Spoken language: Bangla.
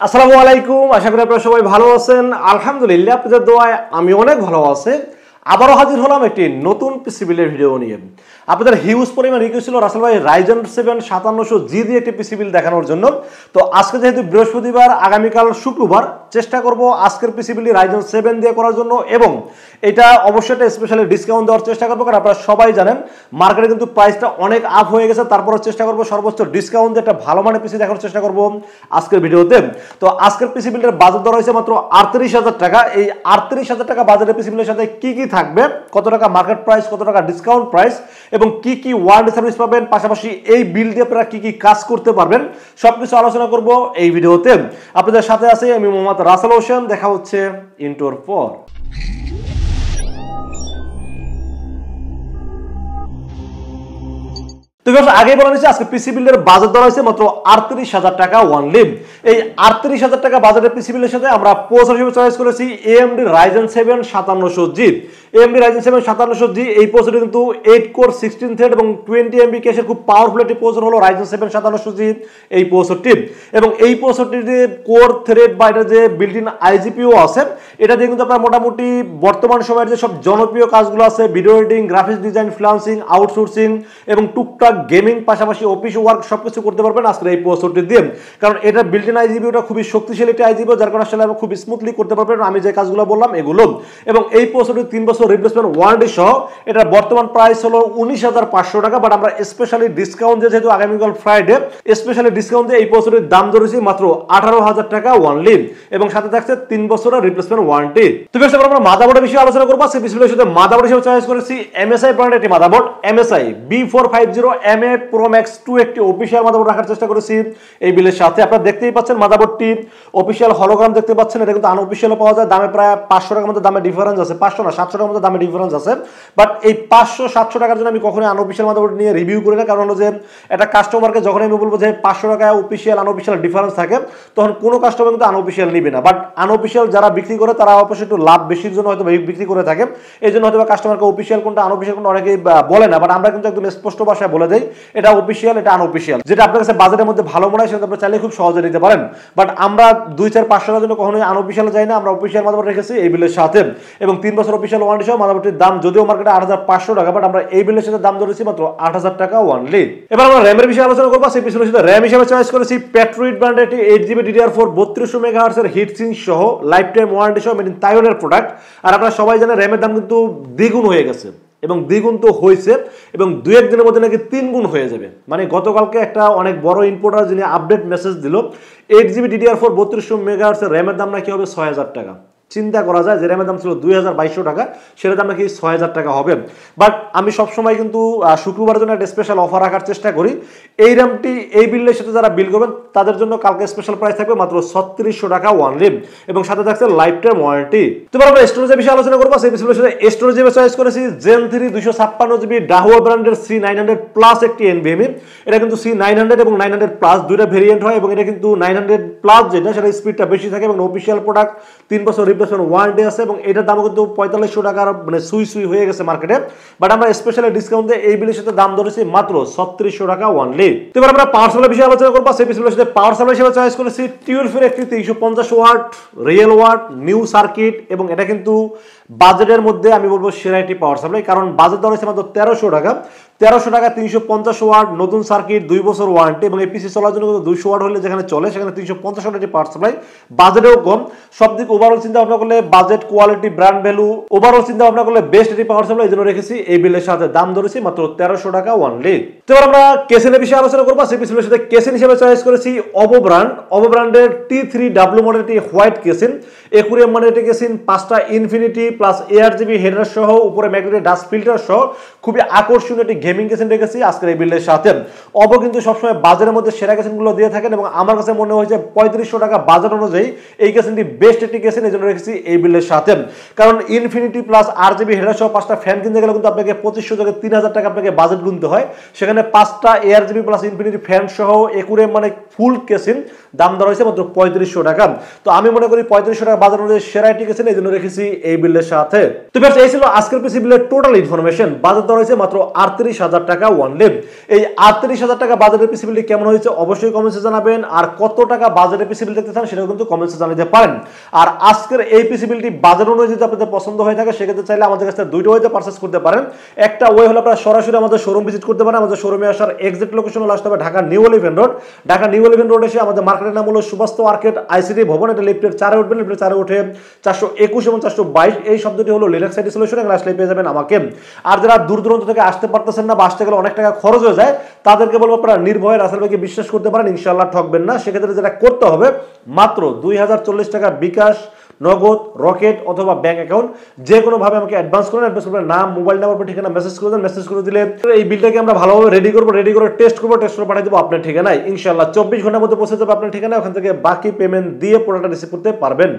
আসসালামু আলাইকুম, আশা করি আপনারা সবাই ভালো আছেন। আলহামদুলিল্লাহ, আপনাদের দোয়ায় আমি অনেক ভালো আছি। আবারও হাজির হলাম একটি নতুন পিসি বিলের ভিডিও নিয়ে। আপনাদের হিউজ পরিমাণ রিকোয়েস্ট ছিল রাসেল ভাই রাইজেন 7 5700G দিয়ে একটি পিসি বিল দেখানোর জন্য। তো আজকে যেহেতু বৃহস্পতিবার, আগামীকাল শুক্রবার, চেষ্টা করব আজকের পিসি বিলটি রাইজেন 7 দিয়ে করার জন্য, এবং এটা অবশ্যই একটা স্পেশালি ডিসকাউন্ট দেওয়ার চেষ্টা করবো, কারণ আপনারা সবাই জানেন মার্কেটে কিন্তু প্রাইসটা অনেক আপ হয়ে গেছে। তারপরও চেষ্টা করবো সর্বোচ্চ ডিসকাউন্ট দিয়ে একটা ভালো মানের পিসি দেখানোর চেষ্টা করবো আজকের ভিডিওতে। তো আজকের পিসি বিলটার বাজেট ধরা হয়েছে মাত্র 38,000 টাকা। এই 38,000 টাকা বাজেটের পিসি বিলের সাথে কি কি থাকবে, কত টাকা মার্কেট প্রাইস, কত টাকা ডিসকাউন্ট প্রাইস, এবং কি কি ওয়ারেন্টি সার্ভিস পাবেন, পাশাপাশি এই বিল দিয়ে আপনারা কি কি কাজ করতে পারবেন, সবকিছু আলোচনা করব এই ভিডিওতে। আপনাদের সাথে আছে আমি মোহাম্মদ রাসেল হোসেন। দেখা হচ্ছে ইন্ট্রোর পর। তো আগে বলা হয়েছে আজকে পিসি বিলের বাজেট ধরা হয়েছে মাত্র 38,000 টাকা ওয়ানলি। এই 38,000 টাকা বাজেটের পিসি বিলের সাথে আমরা প্রসেসর হিসেবে চয়েস করেছি AMD Ryzen 7 5700G। AMD Ryzen 7 5700G এই প্রসেসরটি কিন্তু 8 কোর 16 থ্রেড এবং 20 MB ক্যাশের খুব পাওয়ারফুল একটি প্রসেসর হলো Ryzen 7 5700G এই প্রসেসরটি। এবং এই প্রসেসরটির যে কোর থ্রেড বা এটা যে বিল্ট ইন IGPU আছে, এটা দিয়ে কিন্তু আপনারা মোটামুটি বর্তমান সময়ের যে সব জনপ্রিয় কাজগুলো আছে, video editing, graphics design, freelancing, outsourcing এবং টুকটাক গেমিং, পাশাপাশি অফিস ওয়ার্ক সবকিছু করতে পারবেন আজকে এই প্রসেসরটি দিয়ে। কারণ এটা বিল্ট ইন IGPUটা খুবই শক্তিশালী একটি IGPU, যার কারণে আসলে খুব স্মুথলি করতে পারবেন আমি যে কাজগুলো বললাম এগুলো। এবং এই প্রসেসরটি 3 বছর রিপ্লেসমেন্ট ওয়ারেন্টি সহ। এটার বর্তমান প্রাইস হলো 19,500 টাকা, বাট আমরা স্পেশালি ডিসকাউন্ট দিয়ে, যেহেতু আগামীকাল ফ্রাইডে, স্পেশালি ডিসকাউন্ট দিয়ে এই প্রসেসরটির দাম ধরেছি মাত্র 18,000 টাকা ওয়ানলি, এবং সাথে থাকছে 3 বছরের রিপ্লেসমেন্ট ওয়ারেন্টি। তো বেশ, আমরা মাদারবোর্ডের বিষয়ে আলোচনা করব। সেই বিষয়ের সাথে মাদারবোর্ড হিসেবে চয়েস করেছি MSI ব্র্যান্ডের একটি motherboard, MSI B450MA Pro Max 2, একটি অফিশিয়াল মাদারবোর্ড রাখার চেষ্টা করেছি এই বিলের সাথে। আপনারা দেখতেই পাচ্ছেন মাদারবোর্ডটি অফিশিয়াল হলোগ্রাম দেখতে পাচ্ছেন। এটা কিন্তু আনঅফিশিয়াল পাওয়া যায়, দামে প্রায় 500 টাকার মধ্যে দামে ডিফারেন্স আছে, 500 না 700 টাকার মধ্যে দামে ডিফারেন্স আছে। বাট এই 500-700 টাকার জন্য আমি কখনোই আনঅফিশিয়াল মাদারবোর্ড নিয়ে রিভিউ করি না, কারণ হলো যে একটা কাস্টমারকে যখন আমি বলবো যে 500 টাকা অফিশিয়াল আনঅফিশিয়াল ডিফারেন্স থাকে, তখন কোনো কাস্টমার কিন্তু আনঅফিশিয়াল নিবে না। বাট আনঅফিশিয়াল যারা বিক্রি করে তারা অবশ্যই একটু লাভ বেশির জন্য হয়তো বিক্রি করে থাকে, এই জন্য হয়তো কাস্টমারকে অফিশিয়াল কোনটা আনঅফিশিয়াল কোনটা অনেকেই বলে না। বাট আমরা কিন্তু একদম স্পষ্ট ভাষায় বলে দেই এটা অফিশিয়াল, এটা আনঅফিশিয়াল। যেটা আপনার কাছে বাজেটের মধ্যে ভালো মনে হয় সেটা আপনি চাইলে খুব সহজে নিতে পারেন। বাট আমরা 2-4-500 টাকার জন্য কখনোই আনঅফিশিয়াল যাই না, আমরা অফিশিয়াল মাদারবোর্ড রেখেছি এই বিলের সাথে। এবং 3 বছর অফিশিয়াল ওয়ারেন্টি সহ মাদারবোর্ডটির দাম যদিও মার্কেটে 8,500 টাকা, বাট আমরা এই বিলের সাথে দাম ধরেছি মাত্র 8,000 টাকা ওয়ানলি। এবার আমরা র্যামের বিষয়ে আলোচনা করবো। সেই পিছনের সাথে র্যাম হিসেবে চয়েস করেছি প্যাট্রিয়ট ব্র্যান্ডের একটি 8GB DDR4 3200 MHz এর হিট সিঙ্ক সহ লাইফ টাইম ওয়ারেন্টি সহ মেড ইন তাইওয়ানের প্রোডাক্ট। আর আপনারা সবাই জানেন র্যামের দাম কিন্তু দ্বিগুণ হয়ে গেছে, এবং দ্বিগুণ তো হয়েছে, এবং 2-1 দিনের মধ্যে নাকি 3 গুণ হয়ে যাবে। মানে গতকালকে একটা অনেক বড় ইম্পোর্টার যিনি আপডেট মেসেজ দিল, 8GB DDR4 3200 MHz এর র্যামের দাম নাকি হবে 6,000 টাকা। চিন্তা করা যায় যে র্যামের দাম ছিল 2,200 টাকা, সেটার দাম নাকি 6,000 টাকা হবে। বাট আমি সবসময় কিন্তু শুক্রবারের জন্য একটা স্পেশাল অফার রাখার চেষ্টা করি। এই র্যামটি এই বিলের সাথে যারা বিল করবেন তাদের জন্য কালকে স্পেশাল প্রাইস থাকবে মাত্র 3600 টাকা ওয়ানলি, এবং সাথে থাকছে লাইফ টাইম ওয়ারেন্টি। তো আমরা স্টোরেজের বিষয়ে আলোচনা করবো। সেই বিষয়ের সাথে স্টোরেজ চয়েস করেছি Zen 3 256GB ডাহুয়া ব্র্যান্ডের C900 প্লাস একটি NVMe। এটা কিন্তু C900 এবং 900 প্লাস দুইটা ভেরিয়েন্ট হয়, এবং এটা কিন্তু 900 প্লাস যেটা সেটা স্পিডটা বেশি থাকে, এবং অফিশিয়াল প্রোডাক্ট 3 বছর ওয়ারেন্টি আছে, এবং এটার দাম কিন্তু 4500 টাকার মানে সুই হয়ে গেছে মার্কেটে। বাট আমরা স্পেশালি ডিসকাউন্ট দিয়ে এই বিলের সাথে দাম ধরেছি মাত্র 3600 টাকা ওয়ানলি। তো এবার আমরা পাওয়ার সাপ্লাই বিষয়ে আলোচনা করব। সেই বিলের সাথে পাওয়ার সাপ্লাই হিসেবে চয়েস করেছি টিউলফের একটি 350 watt real watt new circuit, এবং এটা কিন্তু বাজেটের মধ্যে আমি বলবো সেরা একটি পাওয়ার সাপ্লাই, কারণ বাজেট ধরেছে মাত্র 1300 টাকা। 1300 টাকা 350 ওয়াট নতুন সার্কিট, 2 বছর ওয়ারেন্টি, এবং এই পিসি চলার জন্য 200 ওয়াট হলে যেখানে চলে সেখানে 350 ওয়াট পাওয়ার সাপ্লাই, বাজেটেও কম। সব দিক ওভারঅল চিন্তা ভাবনা করলে budget, quality, brand value overall চিন্তা ভাবনা করলে বেস্ট একটি পাওয়ার সাপ্লাই, এই জন্য রেখেছি এই বিলের সাথে দাম ধরেছি মাত্র 1300 টাকা ওয়ানলি। তো এবার আমরা কেসিনের বিষয়ে আলোচনা করবো। সেই পিসির সাথে কেসিন হিসেবে চয়েস করেছি OVO ব্র্যান্ডের T3W মডেল একটি হোয়াইট কেসিন, একুরিয়াম মানে একটি কেসিন, 5টা ইনফিনিটি প্লাস ARGB হেডার সহ উপরে ম্যাগনেটিক ডাস্ট ফিল্টার সহ খুবই আকর্ষণীয় একটি গেমিং কেসিন রেখেছি আজকের এই বিলের সাথে। OVO কিন্তু সবসময় বাজারের মধ্যে সেরা কেসিনগুলো দিয়ে থাকেন, এবং আমার কাছে মনে হয়েছে 3500 টাকা বাজার অনুযায়ী এই কেসিনটি বেস্ট একটি কেসিন, এই জন্য রেখেছি এই বিলের সাথে। কারণ ইনফিনিটি প্লাস RGB হেডার সহ 5টা ফ্যান কিনতে গেলে কিন্তু আপনাকে 2500 থেকে 3000 টাকা আপনাকে বাজেট গুনতে হয়, সেখানে 5টা ARGB প্লাস ইনফিনিটি ফ্যান সহ একুরিয়াম মানে ফুল কেসিন দাম ধরা হয়েছে মাত্র 3500 টাকা। তো আমি মনে করি 3500 টাকা বাজার অনুযায়ী সেরা একটি কেসিন, এই জন্য রেখেছি এই বিলের সাথে। তো এই ছিল আজকের পিসি বিলের টোটাল ইনফরমেশন। বাজার ধরা হয়েছে মাত্র 38,000 38,000 টাকা ওয়ানলি। এই 38,000 টাকা বাজেটের পিসিবিলিটি কেমন হয়েছে অবশ্যই কমেন্টসে জানাবেন, আর কত টাকা বাজেটের পিসিবিলিটি দেখতে চান সেটাও কিন্তু কমেন্টসে জানাতে পারেন। আর আজকের এই পিসিবিলিটি বাজেট অনুযায়ী যদি আপনাদের পছন্দ হয়ে থাকে সেক্ষেত্রে চাইলে আমাদের কাছে দুইটা ওয়েতে পারচেজ করতে পারেন। একটা ওয়ে হলো আপনারা সরাসরি আমাদের শোরুম ভিজিট করতে পারেন। আমাদের শোরুমে আসার এক্সাক্ট লোকেশন হলো আসতে হবে Dhaka new elephant road. Dhaka new elephant road এসে আমাদের মার্কেটের নাম হলো সুবাস্ত আর্কেড আইসিটি ভবন, এটা লিফটের 4 উঠবেন, লিফটের 4 উঠে 421 এবং 422 এই শব্দটি হলো লিনাক্স আইটি সলিউশন, এখানে আসলে পেয়ে যাবেন আমাকে। আর যারা দূর দূরান্ত থেকে আসতে পারতেছেন না বা আসতে গেলে অনেক টাকা খরচ হয়ে যায় তাদেরকে বলবো আপনারা নির্ভয়ে রাসেল ভাইকে বিশ্বাস করতে পারেন, ইনশাআল্লাহ ঠকবেন না। সেক্ষেত্রে যেটা করতে হবে মাত্র 2040 টাকা বিকাশ, নগদ, রকেট অথবা ব্যাংক অ্যাকাউন্ট যে কোনো ভাবে আমাকে অ্যাডভান্স করেন। অ্যাডভান্স করে নাম, মোবাইল নাম্বার, ঠিকানা মেসেজ করে দেন। মেসেজ করে দিলে এই বিলটাকে আমরা ভালোভাবে রেডি করবো, রেডি করে টেস্ট করবো, টেস্ট করে পাঠিয়ে দেবো আপনার ঠিকানায়। ইনশাআল্লাহ 24 ঘন্টার মধ্যে পৌঁছে যাবে আপনার ঠিকানায়। ওখান থেকে বাকি পেমেন্ট দিয়ে প্রোডাক্টটা রিসিভ করতে পারবেন।